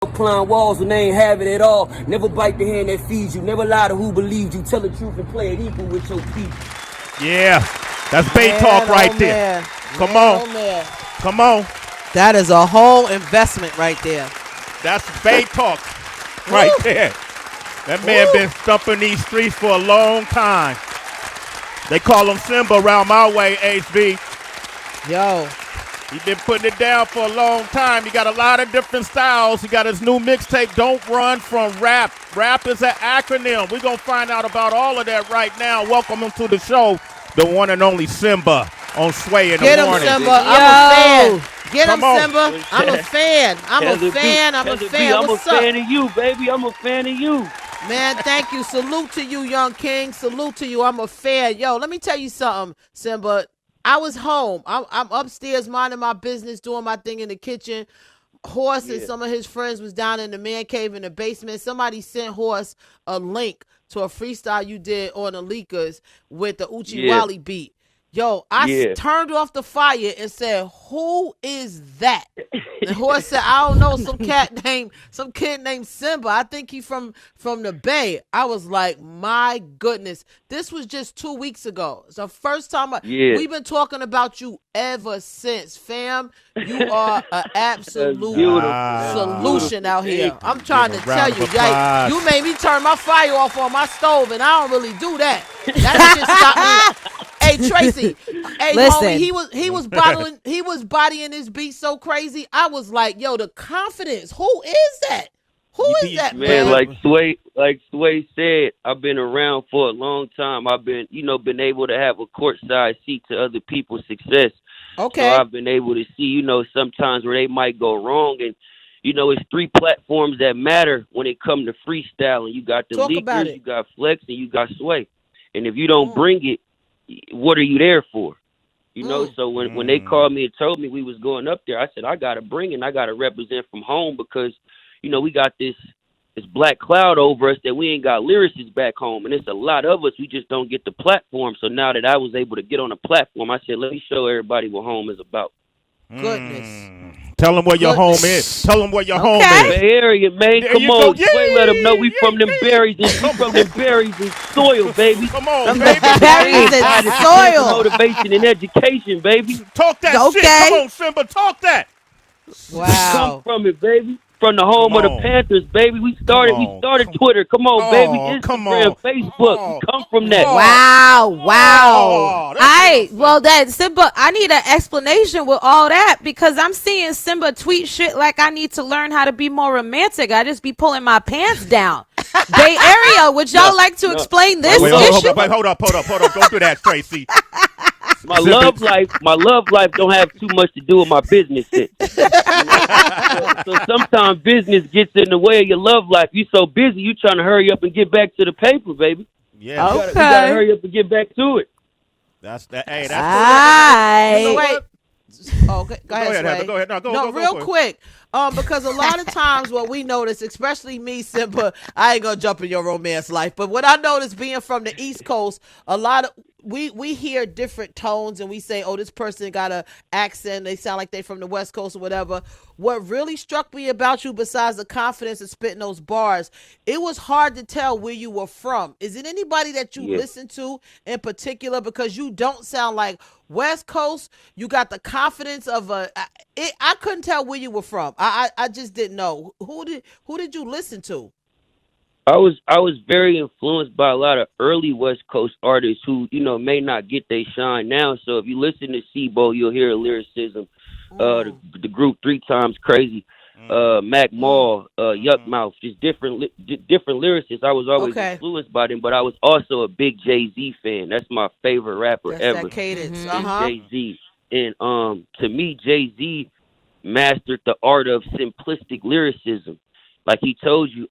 Climb walls when they ain't have it at all. Never bite the hand that feeds you. Never lie to who believes you. Tell the truth and play it equal with your people. Yeah, that's bait talk right there. Come on. Come on. That is a whole investment right there. That's bait talk right there. That man been stumping these streets for a long time. They call him Symba around my way, HB. Yo. He been putting it down for a long time. He got a lot of different styles. He got his new mixtape, Don't Run From Rap. Rap is an acronym. We're going to find out about all of that right now. Welcome him to the show, the one and only Symba on Sway in the morning. Get him, Symba. I'm a fan. Get him, Symba. I'm a fan. I'm a fan. I'm a fan of you, baby. I'm a fan of you. Man, thank you. Salute to you, young king. Salute to you. I'm a fan. Yo, let me tell you something, Symba. I was home. I'm upstairs minding my business, doing my thing in the kitchen. Horse and some of his friends was down in the man cave in the basement. Somebody sent Horse a link to a freestyle you did on the Leakers with the Uchi Wally beat. Yo, I turned off the fire and said, "Who is that?" And Horse said, "I don't know, some kid named Symba. I think he from the Bay." I was like, "My goodness, this was just 2 weeks ago. It's the first time we've been talking about you ever since, fam. You are an absolute solution out here. I'm trying to tell you, you made me turn my fire off on my stove, and I don't really do that. That shit stopped me." Hey Tracy, hey homie, he was bodying his beat so crazy. I was like, yo, the confidence. Who is that? Who is that, man? Like Sway said, I've been around for a long time. I've been able to have a courtside seat to other people's success. Okay. So I've been able to see, sometimes where they might go wrong, and it's three platforms that matter when it comes to freestyling. You got the Leakers, you got Flex, and you got Sway. And if you don't bring it, what are you there for? So when they called me and told me we was going up there, I said, I got to bring it. I got to represent from home because, we got this black cloud over us that we ain't got lyricists back home. And it's a lot of us. We just don't get the platform. So now that I was able to get on a platform, I said, let me show everybody what home is about. Goodness. Tell them where your home is. Tell them where your home is. Bay Area, man. Come on. Sway, let them know we from them berries and soil, baby. Come on, baby. Berries and soil. Motivation and education, baby. Talk that shit. Come on, Symba. Talk that. Wow. Come from it, baby. From the home of the Panthers, baby. We started Twitter. Come on, baby. Instagram, Facebook. We come from that. Wow. All right. Well, that Symba, I need an explanation with all that because I'm seeing Symba tweet shit like I need to learn how to be more romantic. I just be pulling my pants down. Bay Area, would y'all like to explain this issue? Hold up. Don't do that, Tracy. My love life don't have too much to do with my business shit. So sometimes business gets in the way of your love life. You so busy, you trying to hurry up and get back to the paper, baby. Yeah. You gotta hurry up and get back to it. That's that. Hey, wait. Oh, go ahead, Sway. Go ahead. No, real quick. Because a lot of times what we notice, especially me, Symba, I ain't gonna jump in your romance life, but what I notice being from the East Coast, a lot of we hear different tones and we say, oh, this person got an accent, they sound like they from the West Coast or whatever. What really struck me about you, besides the confidence of spitting those bars, it was hard to tell where you were from. Is it anybody that you listen to in particular? Because you don't sound like West Coast. You got the confidence of I couldn't tell where you were from. I just didn't know. Who did you listen to? I was very influenced by a lot of early West Coast artists who, may not get their shine now. So if you listen to Sebo, you'll hear lyricism. The group 3 Times Crazy, Mac Mall, Yuck Mouth, just different lyricists. I was always influenced by them, but I was also a big Jay-Z fan. That's my favorite rapper ever. That cadence. Jay-Z. And to me, Jay-Z mastered the art of simplistic lyricism. Like he told you,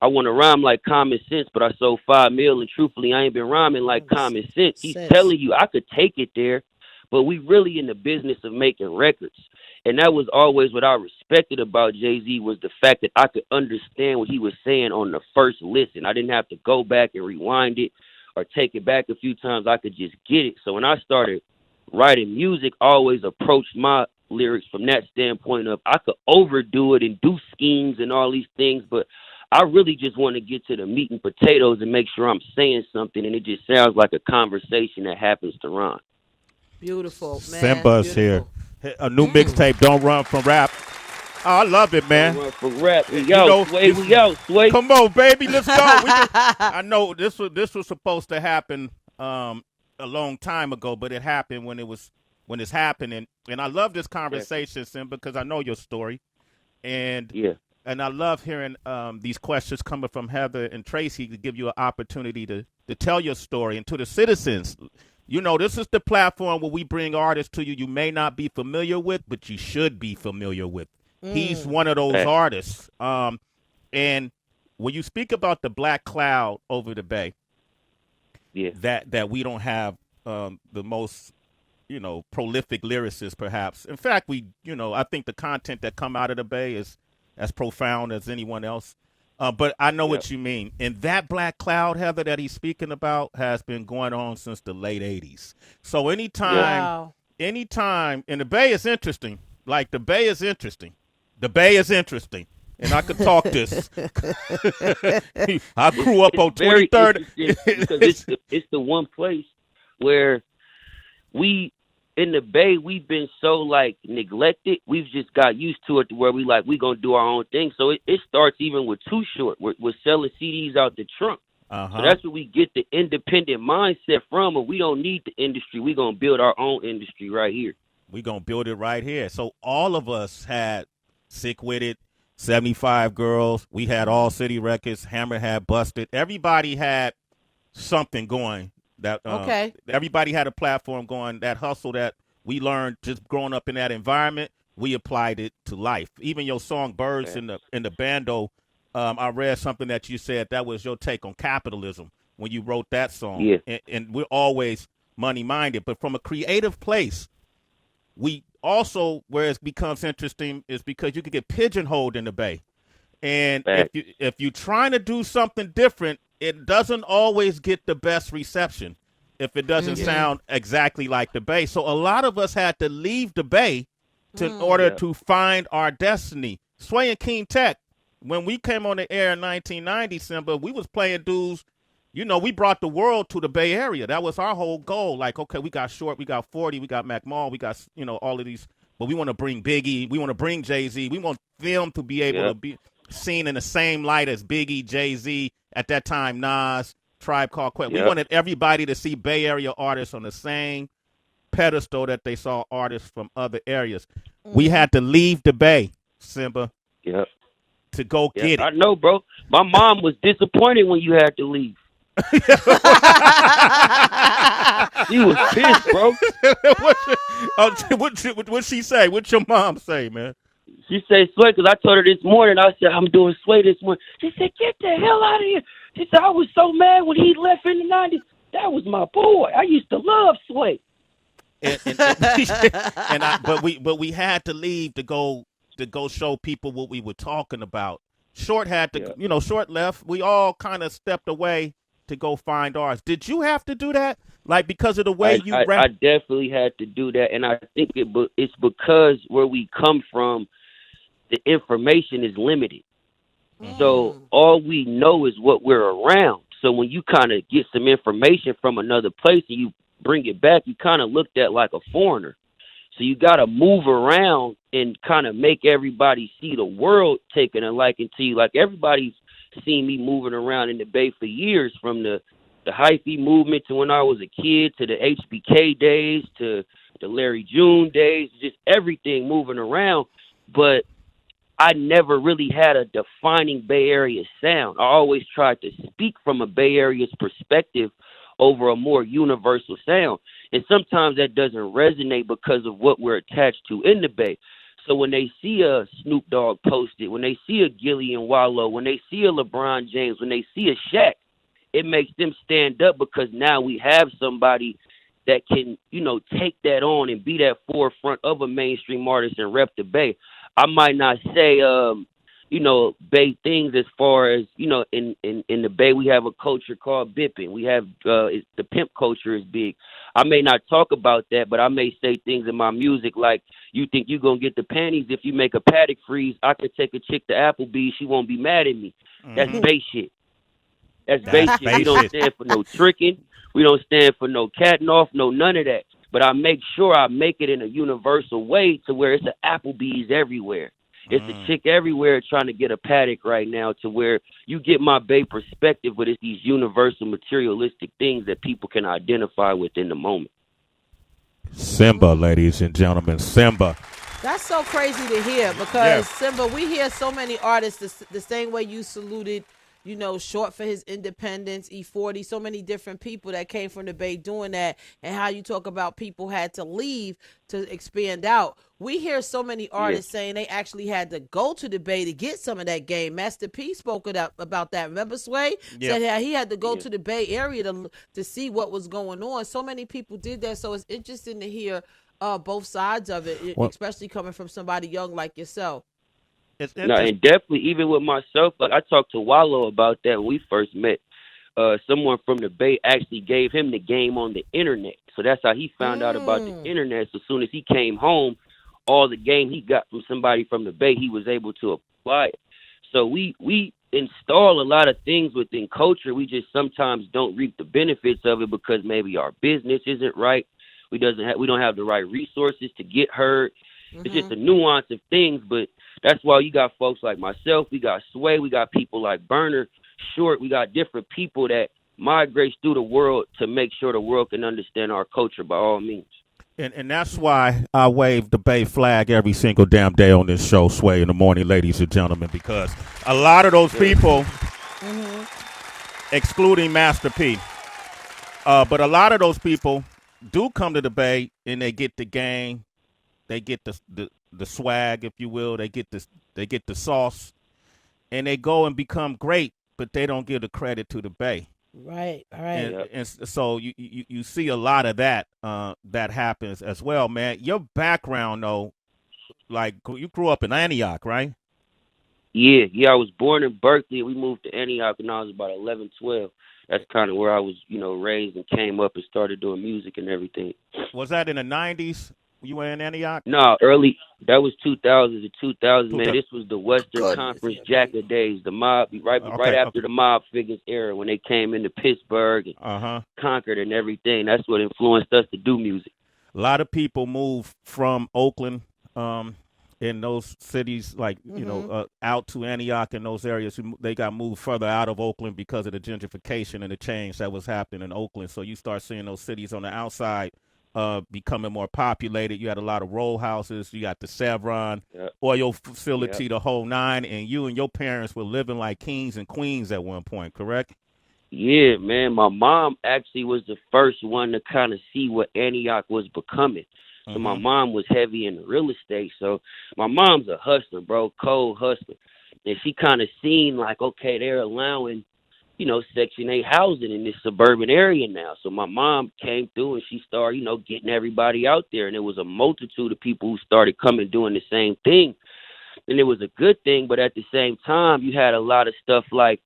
I want to rhyme like common sense, but I sold 5 mil, and truthfully, I ain't been rhyming like common sense. He's telling you I could take it there, but we really in the business of making records. And that was always what I respected about Jay-Z, was the fact that I could understand what he was saying on the first listen. I didn't have to go back and rewind it or take it back a few times. I could just get it. So when I started writing music, I always approached my lyrics from that standpoint of I could overdo it and do schemes and all these things, but I really just want to get to the meat and potatoes and make sure I'm saying something, and it just sounds like a conversation that happens to rhyme. Beautiful, man. Symba's here. A new mixtape, Don't Run From Rap. Oh, I love it, man. Don't run from rap. We out, Sway. We out, Sway. Come on, baby, let's go. I know this was supposed to happen a long time ago, but it happened when it's happening. And I love this conversation, Sim, because I know your story. And I love hearing these questions coming from Heather and Tracy to give you an opportunity to tell your story. And to the citizens, you know, this is the platform where we bring artists to you may not be familiar with, but you should be familiar with. He's one of those artists. And when you speak about the black cloud over the Bay, that we don't have the most, prolific lyricists, perhaps. In fact, I think the content that come out of the Bay is as profound as anyone else. But I know what you mean. And that black cloud, Heather, that he's speaking about has been going on since the late 80s. So anytime, and the Bay is interesting. Like, the Bay is interesting. The Bay is interesting. And I could talk this. I grew up on 23rd. Because it's the one place where in the Bay, we've been so neglected. We've just got used to it to where we gonna do our own thing. So it starts even with Too Short. We're selling CDs out the trunk. So that's where we get the independent mindset from. But we don't need the industry. We're gonna build our own industry right here. We're gonna build it right here. So all of us had Sick With It, 75 Girls. We had All City Records. Hammer had Busted. Everybody had something going. Everybody had a platform going. That hustle that we learned just growing up in that environment, we applied it to life. Even your song "Birds" in the bando, I read something that you said that was your take on capitalism when you wrote that song. Yeah. And we're always money minded, but from a creative place, we also where it becomes interesting is because you could get pigeonholed in the Bay, and if you're trying to do something different, it doesn't always get the best reception if it doesn't sound exactly like the Bay. So a lot of us had to leave the Bay in order to find our destiny. Sway and King Tech, when we came on the air in 1990, Symba, we was playing dudes. We brought the world to the Bay Area. That was our whole goal. Like, okay, we got Short, we got 40, we got Mac Mall, we got, all of these. But we want to bring Biggie. We want to bring Jay-Z. We want them to be able to be seen in the same light as Biggie, Jay-Z, at that time, Nas, Tribe Called Quest. We wanted everybody to see Bay Area artists on the same pedestal that they saw artists from other areas. We had to leave the Bay, Symba, to go get it. I know, bro. My mom was disappointed when you had to leave. She was pissed, bro. What'd she say? What'd your mom say, man? She said Sway, because I told her this morning. I said, I'm doing Sway this morning. She said, get the hell out of here. She said, I was so mad when he left in the 90s. That was my boy. I used to love Sway. But we had to leave to go show people what we were talking about. Short had to, Short left. We all kind of stepped away to go find ours. Did you have to do that? Like, because of the way you rap? I definitely had to do that, and I think it's because where we come from, the information is limited. So all we know is what we're around. So when you kind of get some information from another place and you bring it back, you kind of looked at like a foreigner. So you got to move around and kind of make everybody see the world taking a liking to you. Like, everybody's seen me moving around in the Bay for years, from the hyphy movement to when I was a kid, to the HBK days, to the Larry June days, just everything moving around. But I never really had a defining Bay Area sound. I always tried to speak from a Bay Area's perspective over a more universal sound. And sometimes that doesn't resonate because of what we're attached to in the Bay. So when they see a Snoop Dogg posted, when they see a Gilly and Wallow, when they see a LeBron James, when they see a Shaq, it makes them stand up, because now we have somebody that can, take that on and be that forefront of a mainstream artist and rep the Bay. I might not say Bay things as far as, in the Bay we have a culture called bipping. We have the pimp culture is big. I may not talk about that, but I may say things in my music like, you think you gonna get the panties if you make a paddock freeze? I could take a chick to Applebee's, she won't be mad at me. That's Bay shit. That's Bay shit. We don't stand for no tricking. We don't stand for no catting off, no none of that. But I make sure I make it in a universal way to where it's an Applebee's everywhere. It's a chick everywhere trying to get a paddock right now to where you get my Bay perspective, but it's these universal materialistic things that people can identify with in the moment. Symba, ladies and gentlemen, Symba. That's so crazy to hear because Symba, we hear so many artists the same way you saluted, Short for his independence, E40, so many different people that came from the Bay doing that, and how you talk about people had to leave to expand out. We hear so many artists saying they actually had to go to the Bay to get some of that game. Master P spoke about that. Remember, Sway? Said how he had to go to the Bay Area to see what was going on. So many people did that, so it's interesting to hear both sides of it, especially coming from somebody young like yourself. No, and definitely, even with myself, like I talked to Wallow about that when we first met. Someone from the Bay actually gave him the game on the internet. So that's how he found out about the internet. So as soon as he came home, all the game he got from somebody from the Bay, he was able to apply it. So we install a lot of things within culture. We just sometimes don't reap the benefits of it because maybe our business isn't right. We don't have the right resources to get heard. It's just a nuance of things, but that's why you got folks like myself, we got Sway, we got people like Burner, Short, we got different people that migrate through the world to make sure the world can understand our culture by all means. And that's why I wave the Bay flag every single damn day on this show, Sway in the morning, ladies and gentlemen, because a lot of those people, excluding Master P, but a lot of those people do come to the Bay and they get the game. They get the swag, if you will. They get the sauce, and they go and become great, but they don't give the credit to the Bay. Right. And so you see a lot of that that happens as well, man. Your background, though, like you grew up in Antioch, right? Yeah. I was born in Berkeley. We moved to Antioch when I was about 11, 12. That's kind of where I was, raised and came up and started doing music and everything. Was that in the 90s? You were in Antioch? No, early. That was 2000 to 2000, man. This was the Western Conference Jacker days, the mob, right after the mob figures era when they came into Pittsburgh and conquered and everything. That's what influenced us to do music. A lot of people moved from Oakland in those cities, like, out to Antioch in those areas. They got moved further out of Oakland because of the gentrification and the change that was happening in Oakland. So you start seeing those cities on the outside becoming more populated. You had a lot of roll houses. You got the Chevron, oil facility, the whole nine, and you and your parents were living like kings and queens at one point, correct? Yeah, man. My mom actually was the first one to kind of see what Antioch was becoming. So my mom was heavy in real estate. So my mom's a hustler, bro, cold hustler. And she kind of seen like, okay, they're allowing Section 8 housing in this suburban area now. So my mom came through and she started, getting everybody out there. And there was a multitude of people who started coming doing the same thing. And it was a good thing. But at the same time, you had a lot of stuff like,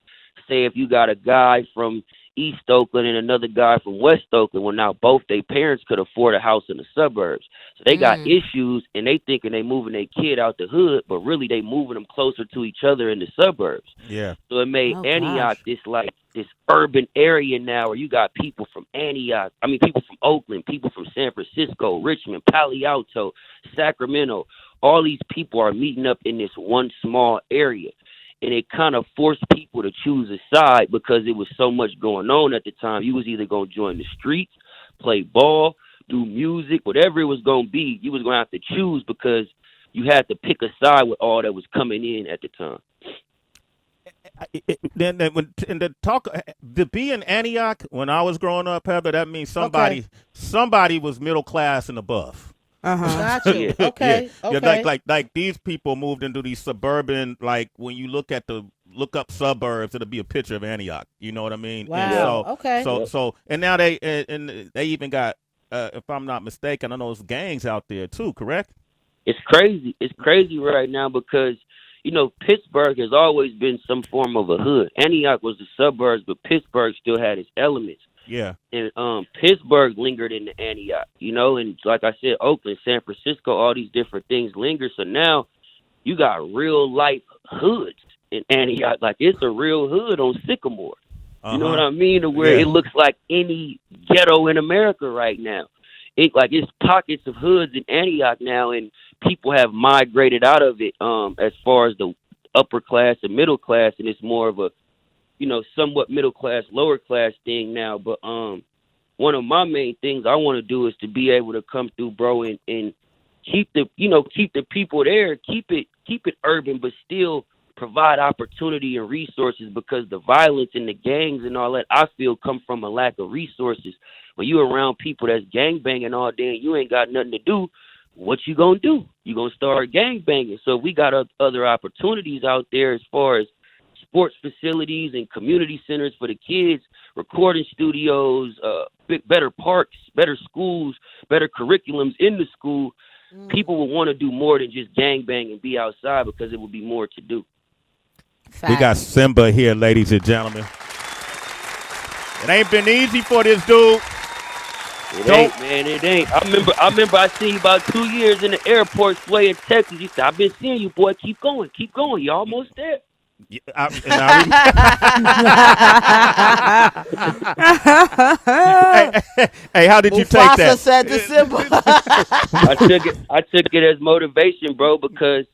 say, if you got a guy from East Oakland and another guy from West Oakland, well, now both their parents could afford a house in the suburbs. So they got issues and they thinking they moving their kid out the hood, but really they moving them closer to each other in the suburbs. Yeah. So it made Antioch this urban area now where you got people from Antioch, people from Oakland, people from San Francisco, Richmond, Palo Alto, Sacramento. All these people are meeting up in this one small area. And it kind of forced people to choose a side because it was so much going on at the time. You was either going to join the streets, play ball, do music, whatever it was going to be, you was going to have to choose because you had to pick a side with all that was coming in at the time. To be in Antioch when I was growing up, Heather, that means somebody was middle class and above. Gotcha. Okay. Like these people moved into these suburban, like when you look up suburbs, it'll be a picture of Antioch. You know what I mean? Wow. So and now they even got, if I'm not mistaken, I know there's gangs out there too. Correct? It's crazy. It's crazy right now because you know, Pittsburgh has always been some form of a hood. Antioch was the suburbs, but Pittsburgh still had its elements. Yeah. And Pittsburgh lingered in the Antioch, you know, and like I said, Oakland, San Francisco, all these different things linger. So now you got real life hoods in Antioch. Like, it's a real hood on Sycamore. You know what I mean? To where it looks like any ghetto in America right now. It's pockets of hoods in Antioch now, and people have migrated out of it as far as the upper class and middle class, and it's more of a, you know, somewhat middle class, lower class thing now. But one of my main things I want to do is to be able to come through, bro, and keep the people there, keep it urban, but still provide opportunity and resources, because the violence and the gangs and all that, I feel, come from a lack of resources. When you around people that's gang banging all day and you ain't got nothing to do, what you gonna do? You gonna start gang banging. So we got other opportunities out there as far as sports facilities and community centers for the kids, recording studios, better parks, better schools, better curriculums in the school. People will want to do more than just gang bang and be outside, because it will be more to do. Facts. We got Symba here, ladies and gentlemen. It ain't been easy for this dude. It ain't, man. It ain't. I remember I seen you about 2 years in the airport, Sway, in Texas. You said, I've been seeing you, boy. Keep going. You almost there. Hey, how did you take that? Said to Symba. I took it as motivation, bro, because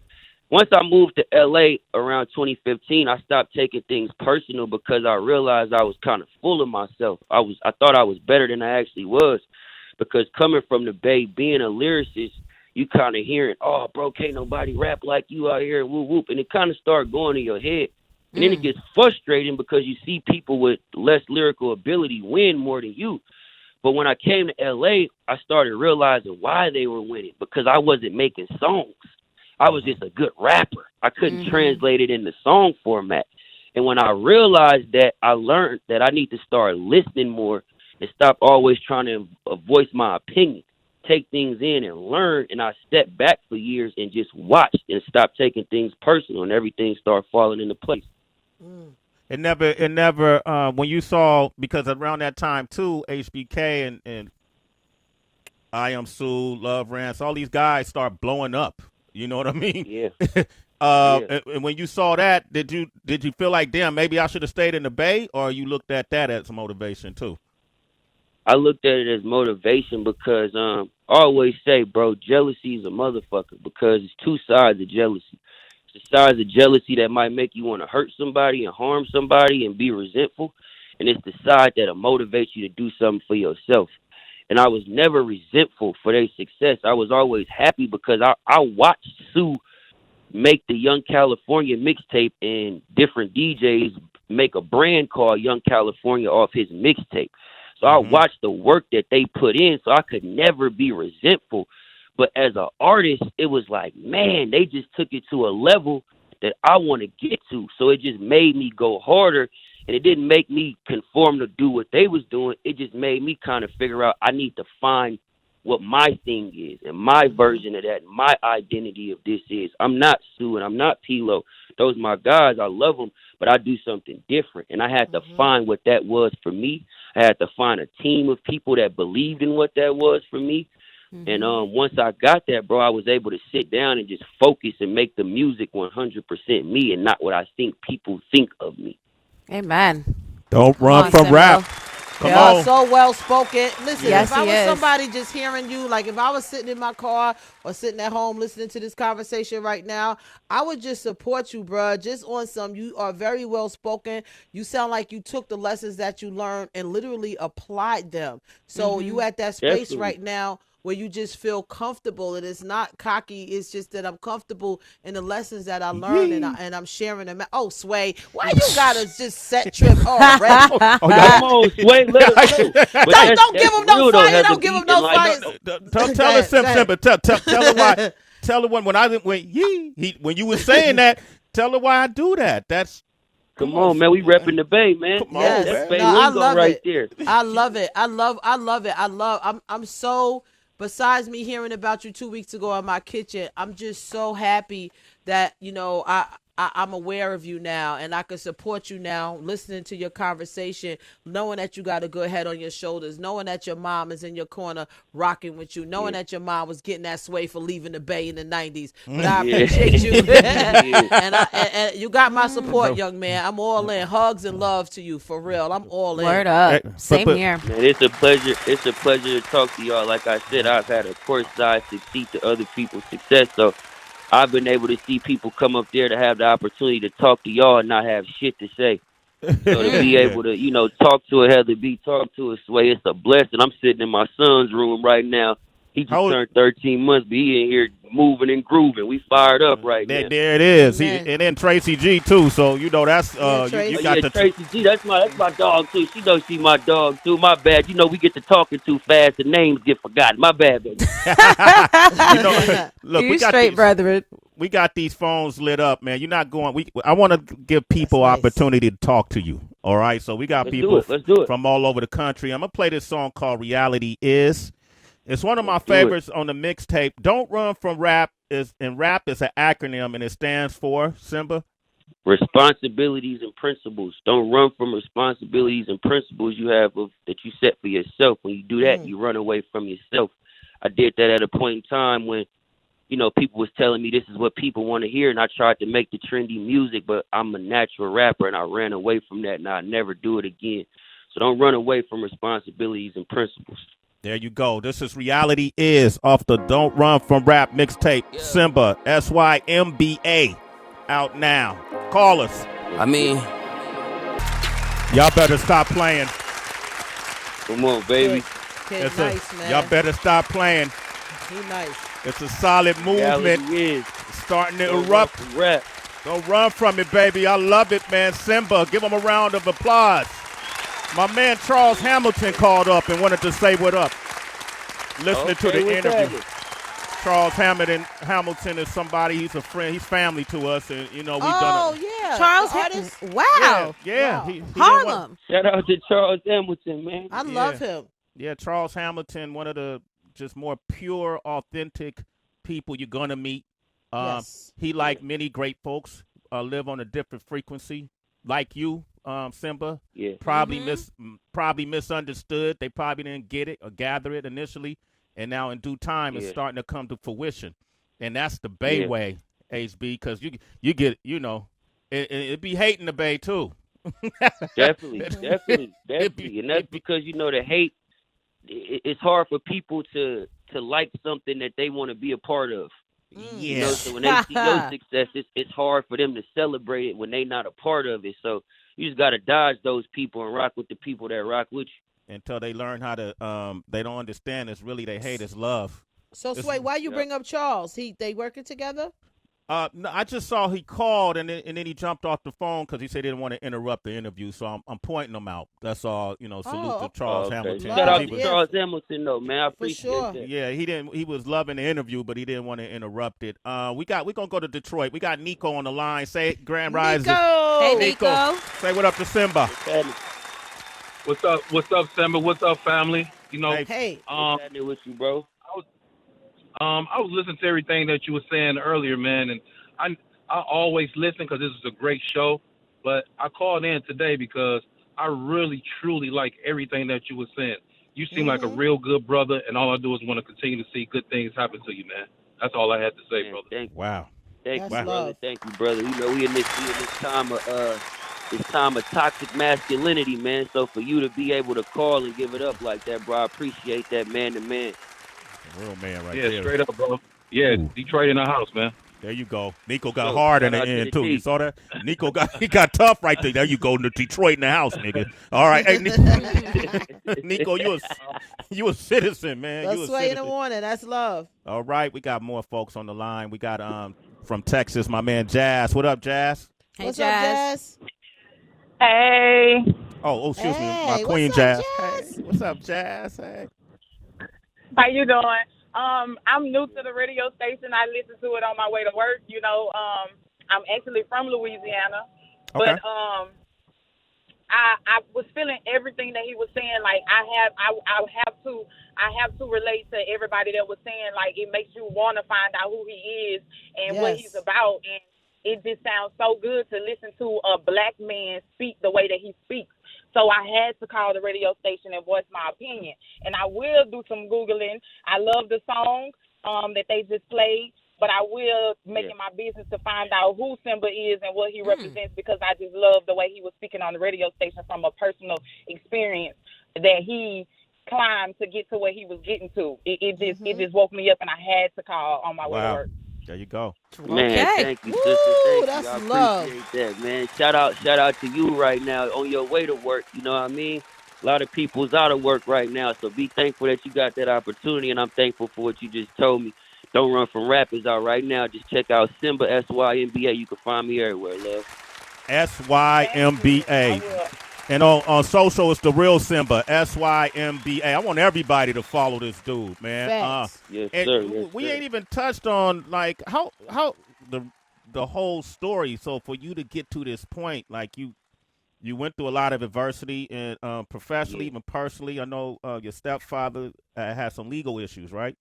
once I moved to LA around 2015, I stopped taking things personal, because I realized I was kind of full of myself. I thought I was better than I actually was, because coming from the Bay, being a lyricist, you kind of hearing, oh, bro, can't nobody rap like you out here, whoop, whoop. And it kind of started going in your head. And then it gets frustrating, because you see people with less lyrical ability win more than you. But when I came to L.A., I started realizing why they were winning, because I wasn't making songs. I was just a good rapper. I couldn't translate it into song format. And when I realized that, I learned that I need to start listening more and stop always trying to voice my opinion. Take things in and learn, and I stepped back for years and just watched and stopped taking things personal, and everything started falling into place. It never. When you saw, because around that time too, HBK and I Am Sue, Love Rance, all these guys start blowing up. You know what I mean? Yeah. And when you saw that, did you feel like, damn, maybe I should have stayed in the Bay, or you looked at that as motivation too? I looked at it as motivation, because I always say, bro, jealousy is a motherfucker, because it's two sides of jealousy. It's the sides of jealousy that might make you want to hurt somebody and harm somebody and be resentful, and it's the side that'll motivate you to do something for yourself. And I was never resentful for their success. I was always happy, because I watched Sue make the Young California mixtape, and different DJs make a brand called Young California off his mixtape. So I watched the work that they put in, so I could never be resentful. But as an artist, it was like, man, they just took it to a level that I want to get to. So it just made me go harder, and it didn't make me conform to do what they was doing. It just made me kind of figure out I need to find what my thing is and my version of that, my identity of this is. I'm not Sue and I'm not P-Lo. Those are my guys. I love them, but I do something different. And I had to find what that was for me. I had to find a team of people that believed in what that was for me. And once I got that, bro, I was able to sit down and just focus and make the music 100% me and not what I think people think of me. Amen. Don't run from rap. Come on. So well spoken. Listen, Yes, if I he was is. somebody just hearing you, like if I was sitting in my car or sitting at home listening to this conversation right now, I would just support you, bro. Just on some, you are very well spoken. You sound like you took the lessons that you learned and literally applied them. So you at that space Definitely. right now where you just feel comfortable, and it's not cocky. It's just that I'm comfortable in the lessons that I learned, and I'm sharing them. Oh, Sway, why you gotta just set trip already? Come on, Sway. Don't give him no fire. Don't give him no fire. Tell her, Symba. Tell her why. Tell her when you were saying that. Tell her why I do that. That's. Come on, man. We repping the Bay, man. Come on, Yes. man. Bay No, I lingo love right it. there. I love it. I love it. I'm so, besides me hearing about you 2 weeks ago in my kitchen, I'm just so happy that, you know, I'm aware of you now, and I can support you now, listening to your conversation, knowing that you got a good head on your shoulders, knowing that your mom is in your corner rocking with you, knowing that your mom was getting that sway for leaving the Bay in the 90s. But I appreciate you. and you got my support, young man. I'm all in. Hugs and love to you, for real. I'm all in. Word up. Same here. Man, it's a pleasure. It's a pleasure to talk to y'all. Like I said, I've had a courtside succeed to other people's success, so I've been able to see people come up there to have the opportunity to talk to y'all and not have shit to say. So to be able to, you know, talk to a Heather B, talk to a Sway, it's a blessing. I'm sitting in my son's room right now. He just turned 13 months, but he in here moving and grooving. We fired up right now. There it is. And then Tracy G too. So you know that's you got the Tracy G. That's my dog too. She knows she my dog too. My bad. You know we get to talking too fast. The names get forgotten. My bad, baby. You know, look, we got straight, brethren. We got these phones lit up, man. You're not going. I want to give people opportunity to talk to you. All right. So we got people from all over the country. I'm gonna play this song called "Reality Is." It's one of my favorites on the mixtape. Don't run from rap. Rap is an acronym, and it stands for, Symba? Responsibilities and principles. Don't run from responsibilities and principles you have that you set for yourself. When you do that, you run away from yourself. I did that at a point in time when, you know, people was telling me this is what people want to hear, and I tried to make the trendy music, but I'm a natural rapper, and I ran away from that, and I'll never do it again. So don't run away from responsibilities and principles. There you go. This is Reality Is off the Don't Run From Rap mixtape. Symba, SYMBA, out now. Call us. I mean, y'all better stop playing. Come on, baby. Kid, nice, man. Y'all better stop playing. He nice. It's a solid movement. Is. Starting to erupt. Don't run from it, baby. I love it, man. Symba, give him a round of applause. My man Charles Hamilton called up and wanted to say what up. Listening to the interview. Charles Hamilton is somebody, he's a friend, he's family to us, and you know we've done it. Yeah. Charles Hamilton. Wow. Yeah. Wow. Harlem. Shout out to Charles Hamilton, man. I love him. Yeah, Charles Hamilton, one of the just more pure, authentic people you're gonna meet. He, like many great folks, live on a different frequency, like you. Symba, probably misunderstood. They probably didn't get it or gather it initially, and now in due time it's starting to come to fruition. And that's the Bay way, HB, because you get, you know, it be hating the Bay too. Definitely. And that's because, you know, the hate, it's hard for people to like something that they want to be a part of. You know, so when they see your success, it's hard for them to celebrate it when they not a part of it. So you just got to dodge those people and rock with the people that rock with you. Until they learn how to, they don't understand it's really they hate, it's love. So, Sway, why you bring up Charles? They working together? No, I just saw he called and then he jumped off the phone because he said he didn't want to interrupt the interview. So I'm pointing him out. That's all. You know, salute to Charles Hamilton. Shout out to Charles Hamilton, though, man. I appreciate that. Yeah, he was loving the interview, but he didn't want to interrupt it. We're gonna go to Detroit. We got Nico on the line. Say Grand Rising. Hey, Nico. Say what up to Symba. What's up, Symba? What's up, family? You know, hey. What's happening with you, bro? I was listening to everything that you were saying earlier, man, and I always listen because this is a great show. But I called in today because I really, truly like everything that you were saying. You seem like a real good brother, and all I do is want to continue to see good things happen to you, man. That's all I had to say, brother. Thank you. Wow. Thank you, brother. Thank you, brother. You know, we in this time of toxic masculinity, man. So for you to be able to call and give it up like that, bro, I appreciate that, man to man. Real man right there. Yeah, straight up, bro. Yeah, Detroit in the house, man. There you go. Nico got hard in the end, too. You saw that? Nico got tough right there. There you go. Detroit in the house, nigga. All right. Hey, Nico, you a citizen, man. That's Sway in the morning. That's love. All right. We got more folks on the line. We got from Texas, my man Jazz. What up, Jazz? Hey, What's Jazz. up, Jazz? Hey. Oh, excuse me. My What's queen, up, Jazz. Jazz? Hey, what's up, Jazz? Hey. How you doing? I'm new to the radio station. I listen to it on my way to work. You know, I'm actually from Louisiana. Okay. But I was feeling everything that he was saying. Like I have to relate to everybody that was saying, like, it makes you want to find out who he is and what he's about. And it just sounds so good to listen to a black man speak the way that he speaks. So I had to call the radio station and voice my opinion. And I will do some Googling. I love the song that they just played, but I will make it my business to find out who Symba is and what he represents, because I just love the way he was speaking on the radio station from a personal experience that he climbed to get to where he was getting to. It just woke me up, and I had to call on my way to work. There you go. Man, thank you, sister. Thank you. I appreciate that, man. Shout out to you right now on your way to work. You know what I mean? A lot of people's out of work right now, so be thankful that you got that opportunity, and I'm thankful for what you just told me. Don't Run From Rap is out right now. Just check out Symba, Symba. You can find me everywhere, love. Symba. And on social, it's the real Symba, Symba. I want everybody to follow this dude, man. Yes, sir. We ain't even touched on, like, how the whole story. So for you to get to this point, like, you went through a lot of adversity, and professionally, even personally. I know your stepfather had some legal issues, right?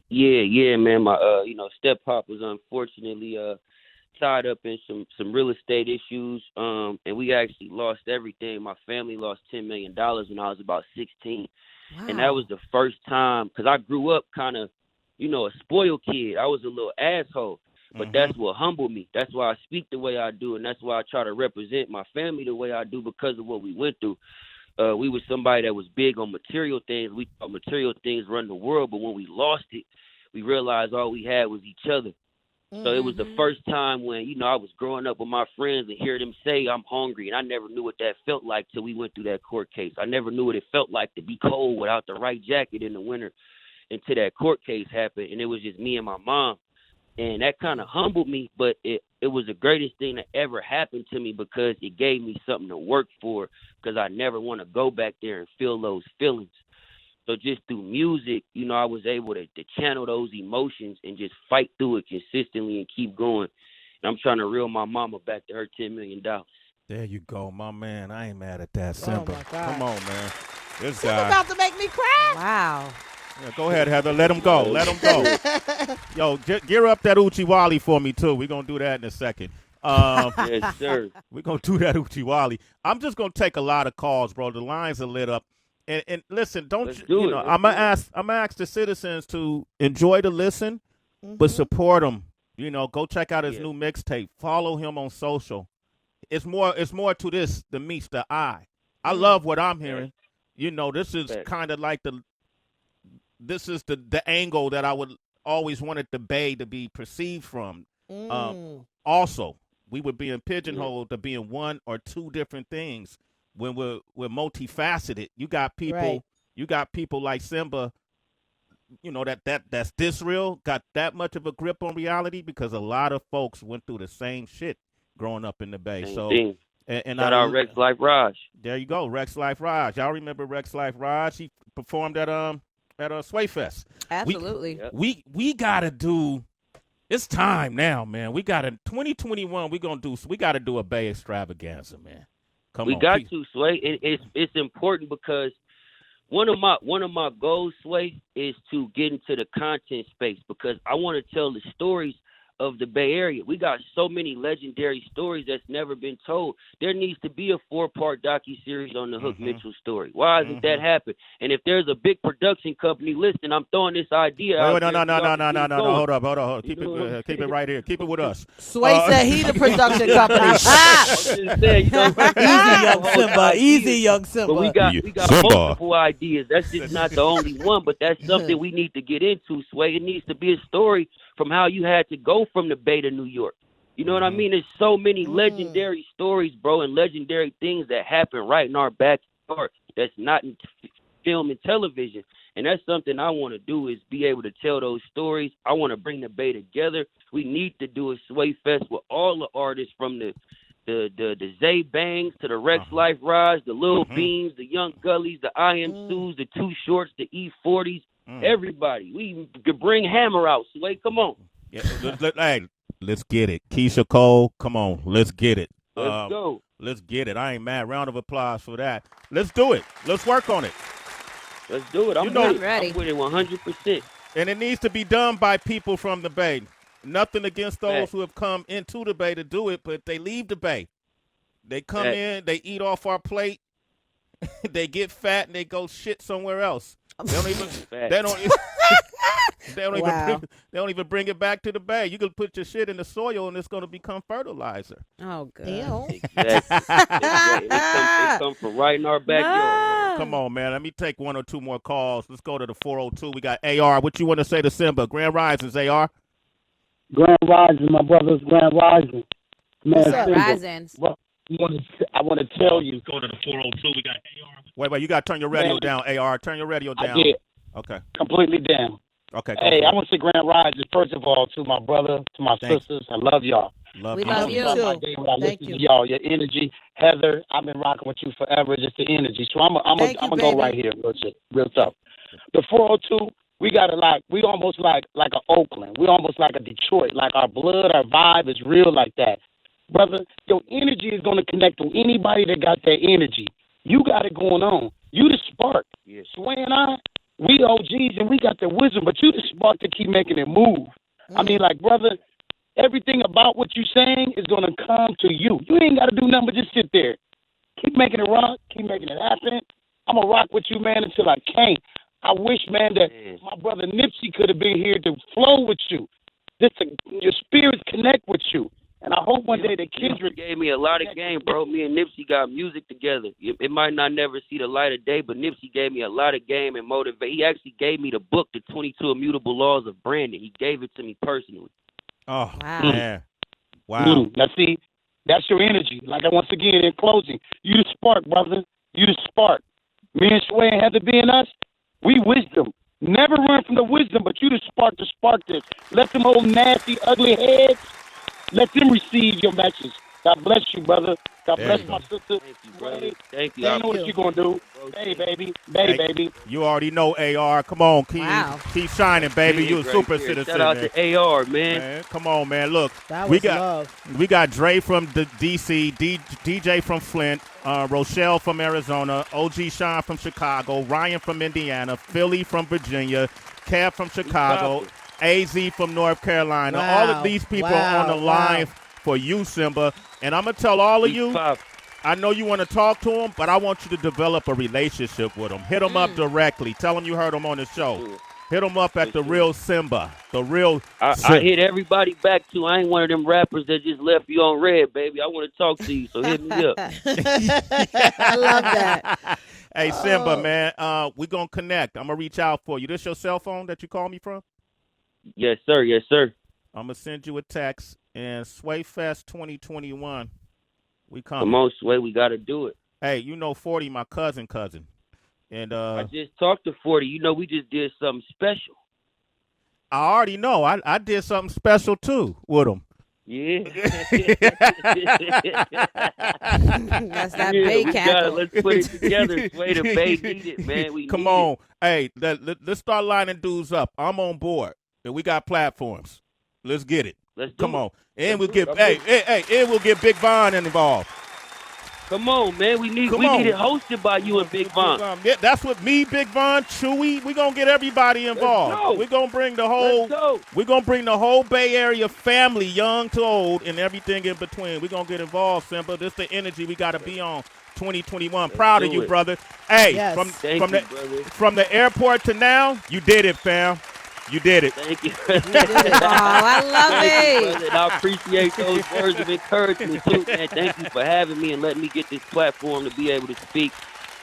Yeah, man. My step pop was unfortunately tied up in some real estate issues, and we actually lost everything. My family lost $10 million when I was about 16, and that was the first time, because I grew up kind of, a spoiled kid. I was a little asshole, but that's what humbled me. That's why I speak the way I do, and that's why I try to represent my family the way I do, because of what we went through. We were somebody that was big on material things. We thought material things run the world, but when we lost it, we realized all we had was each other. So it was the first time when, I was growing up with my friends and hear them say, I'm hungry, and I never knew what that felt like till we went through that court case. I never knew what it felt like to be cold without the right jacket in the winter until that court case happened, and it was just me and my mom. And that kind of humbled me, but it was the greatest thing that ever happened to me, because it gave me something to work for, because I never want to go back there and feel those feelings. So just through music, I was able to channel those emotions and just fight through it consistently and keep going. And I'm trying to reel my mama back to her $10 million. There you go, my man. I ain't mad at that, Symba. Oh, my God. Come on, man. This You're guy. about to make me cry. Wow. Yeah, go ahead, Heather. Let him go. Let him go. Yo, gear up that Uchiwali for me, too. We're going to do that in a second. Yes, sir. We're going to do that Uchiwali. I'm just going to take a lot of calls, bro. The lines are lit up. And listen, I'm gonna ask the citizens to enjoy the listen, but support him. Go check out his new mixtape. Follow him on social. It's more to this than meets the eye. I love what I'm hearing. This is kind of like the angle that I would always wanted the Bay to be perceived from. Also, we were being pigeonholed to being one or two different things. When we're multifaceted, you got people like Symba, that's this real, got that much of a grip on reality, because a lot of folks went through the same shit growing up in the Bay. And shout out Rex Life Raj. There you go, Rex Life Raj. Y'all remember Rex Life Raj? He performed at Sway Fest. Absolutely. We gotta do. It's time now, man. We gotta 2021. We gotta do a Bay extravaganza, man. We got to, Sway. It's important, because one of my goals, Sway, is to get into the content space, because I want to tell the stories of the Bay Area. We got so many legendary stories that's never been told. There needs to be a 4-part docuseries on the Hook Mitchell story. Why hasn't that happened? And if there's a big production company listening, I'm throwing this idea out. No. Hold up. Keep it right here. Keep it with us. Sway said he the production company. I'm just saying, Easy, young Symba. But we got multiple ideas. That's just not the only one, but that's something we need to get into, Sway. It needs to be a story from how you had to go from the Bay to New York. You know what I mean? There's so many legendary stories, bro, and legendary things that happen right in our backyard that's not in film and television. And that's something I want to do, is be able to tell those stories. I want to bring the Bay together. We need to do a Sway Fest with all the artists, from the Zay Bangs to the Rex Life Raj, the Lil Beans, the Young Gullies, the I Am Sues, the Too Shorts, the E40s. Everybody. We could bring Hammer out. Sway, come on. Yeah, hey, let's get it. Keisha Cole, come on. Let's get it. Let's go. Let's get it. I ain't mad. Round of applause for that. Let's do it. Let's work on it. Let's do it. I'm ready. I'm with it 100%. And it needs to be done by people from the Bay. Nothing against those who have come into the Bay to do it, but they leave the Bay. They come in, they eat off our plate, they get fat, and they go shit somewhere else. They don't even. They don't even bring it back to the Bay. You can put your shit in the soil and it's going to become fertilizer. Oh, good. Exactly. They come from right in our backyard. Come on, man. Let me take one or two more calls. Let's go to the 402. We got AR. What you want to say to Symba? Grand Risings, AR. Grand Rising, my brothers. Grand Rising. Man, what's up, Risings? Well, I want to tell you. Go to the 402. We got AR. Wait. You got to turn your radio down, AR. Turn your radio down. I did. Okay. Completely down. Okay. Hey, I want to say Grand Rising, first of all, to my brother, to my sisters. I love y'all. We love you. Thank you. Y'all, your energy. Heather, I've been rocking with you forever, just the energy. So I'm going to go right here, real tough. The 402, we got we almost like an Oakland. We almost like a Detroit. Like our blood, our vibe is real like that. Brother, your energy is going to connect to anybody that got that energy. You got it going on. You the spark. Yes. Sway and I, we OGs and we got the wisdom, but you the spark to keep making it move. I mean, like, brother, everything about what you're saying is going to come to you. You ain't got to do nothing but just sit there. Keep making it rock. Keep making it happen. I'm going to rock with you, man, until I can't. I wish, man, that my brother Nipsey could have been here to flow with you. Your spirits connect with you. And I hope one day that Kendrick gave me a lot of game, bro. Me and Nipsey got music together. It might not never see the light of day, but Nipsey gave me a lot of game and motivate. He actually gave me the book, The 22 Immutable Laws of Branding. He gave it to me personally. Oh, wow. Man. Wow. Now, see, that's your energy. Like, once again, in closing, you the spark, brother. You the spark. Me and Sway and Heather being us, we wisdom. Never run from the wisdom, but you the spark to spark this. Let them old nasty, ugly heads, let them receive your message. God bless you, brother. God bless my sister. Thank you, brother. Thank you. They know what you're going to do. Hey, baby. Baby. You already know, AR. Come on, keep shining, baby. You a super citizen. Shout out to AR, man. Come on, man. Look, we got Dre from the DC, DJ from Flint, Rochelle from Arizona, OG Sean from Chicago, Ryan from Indiana, Philly from Virginia, Kev from Chicago, AZ from North Carolina. Wow. All of these people are on the line for you, Symba. And I'm going to tell all of you, I know you want to talk to them, but I want you to develop a relationship with them. Hit them up directly. Tell them you heard them on the show. Hit them up at the real Symba. The real I hit everybody back, too. I ain't one of them rappers that just left you on red, baby. I want to talk to you, so hit me up. I love that. Hey, Symba, man, we're going to connect. I'm going to reach out for you. This your cell phone that you call me from? Yes, sir. Yes, sir. I'm going to send you a text. And Sway Fest 2021, we coming. Come on, Sway. We got to do it. Hey, you know 40, my cousin. And I just talked to 40. You know, we just did something special. I already know. I did something special, too, with him. Yeah. That's that Bay cackle. Let's put it together. Sway, the Bay need it, man. Come on. Hey, let's start lining dudes up. I'm on board. And we got platforms. Let's get it. Let's do Come it. on. And we'll get and we'll get Big Von involved. Come on, man. We need it hosted by you and Big Von. Yeah, that's what me, Big Von, Chewy. We're gonna get everybody involved. We're gonna bring the whole Bay Area family, young to old, and everything in between. We're gonna get involved, Symba. This is the energy we gotta be on 2021. Proud of you, brother. Hey, from the airport to now, you did it, fam. You did it. Thank you. Oh, I love it. And I appreciate those words of encouragement, too, man. Thank you for having me and letting me get this platform to be able to speak.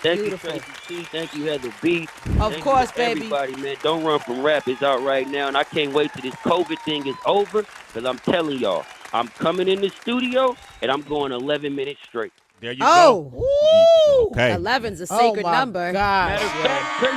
Thank you, Tracy C. Thank you, Heather B. Of course, baby. Everybody, man. Don't Run From Rap is out right now, and I can't wait till this COVID thing is over, because I'm telling y'all, I'm coming in the studio, and I'm going 11 minutes straight. There you go. Woo! Okay. 11's a sacred number. Matter of fact,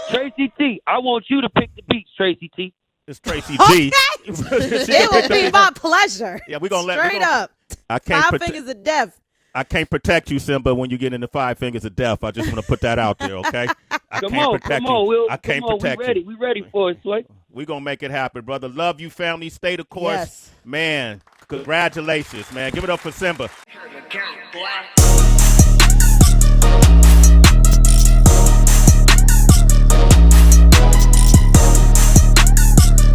Tracy T, I want you to pick the beats, Tracy T. It's Tracy T. It will be my pleasure. Yeah, we're gonna Straight up. I can't Five fingers of death. I can't protect you, Symba, when you get into 5 fingers of death. I just want to put that out there, okay? I can't protect you. I can't protect you. We ready for it, Sway. We're going to make it happen, brother. Love you, family. Stay the course. Yes. Man, congratulations, man. Give it up for Symba. gang, boy.